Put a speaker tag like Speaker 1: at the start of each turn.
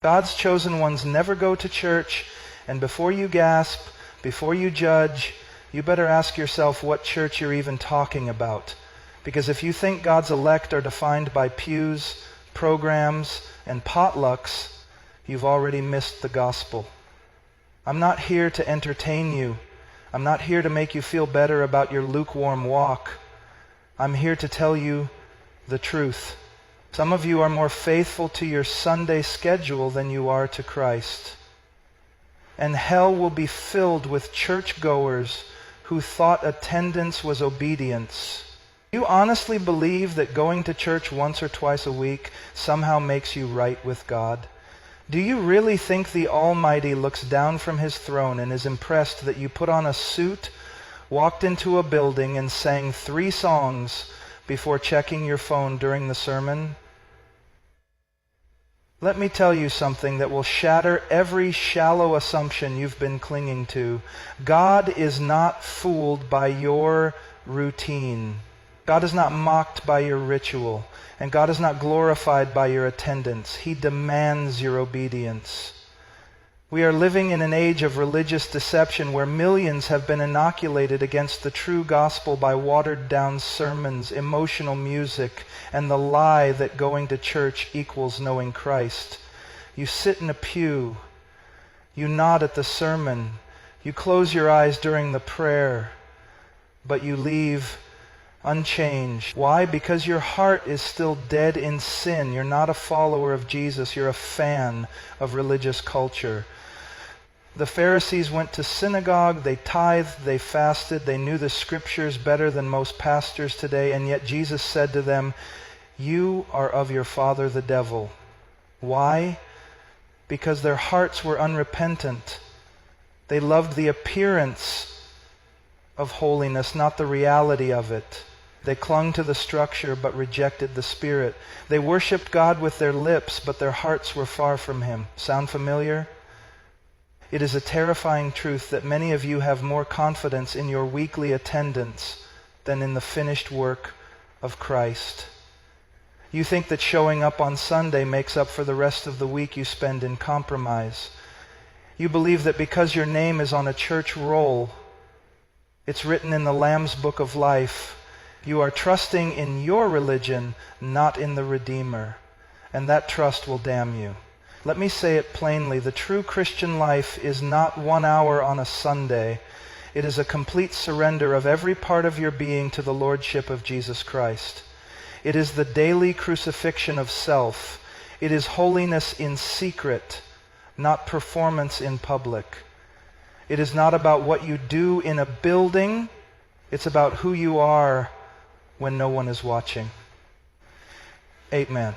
Speaker 1: God's chosen ones never go to church, and before you gasp, before you judge, you better ask yourself what church you're even talking about. Because if you think God's elect are defined by pews, programs, and potlucks, you've already missed the gospel. I'm not here to entertain you. I'm not here to make you feel better about your lukewarm walk. I'm here to tell you the truth. Some of you are more faithful to your Sunday schedule than you are to Christ. And hell will be filled with churchgoers who thought attendance was obedience. Do you honestly believe that going to church once or twice a week somehow makes you right with God? Do you really think the Almighty looks down from His throne and is impressed that you put on a suit, walked into a building, and sang 3 songs before checking your phone during the sermon? Let me tell you something that will shatter every shallow assumption you've been clinging to. God is not fooled by your routine. God is not mocked by your ritual. And God is not glorified by your attendance. He demands your obedience. We are living in an age of religious deception where millions have been inoculated against the true gospel by watered-down sermons, emotional music, and the lie that going to church equals knowing Christ. You sit in a pew. You nod at the sermon. You close your eyes during the prayer. But you leave unchanged. Why? Because your heart is still dead in sin. You're not a follower of Jesus. You're a fan of religious culture. The Pharisees went to synagogue, they tithed, they fasted, they knew the scriptures better than most pastors today, and yet Jesus said to them, "You are of your father the devil." Why? Because their hearts were unrepentant. They loved the appearance of holiness, not the reality of it. They clung to the structure but rejected the Spirit. They worshiped God with their lips, but their hearts were far from Him. Sound familiar? It is a terrifying truth that many of you have more confidence in your weekly attendance than in the finished work of Christ. You think that showing up on Sunday makes up for the rest of the week you spend in compromise. You believe that because your name is on a church roll, it's written in the Lamb's Book of Life, you are trusting in your religion, not in the Redeemer. And that trust will damn you. Let me say it plainly. The true Christian life is not 1 hour on a Sunday. It is a complete surrender of every part of your being to the Lordship of Jesus Christ. It is the daily crucifixion of self. It is holiness in secret, not performance in public. It is not about what you do in a building. It's about who you are when no one is watching. Amen.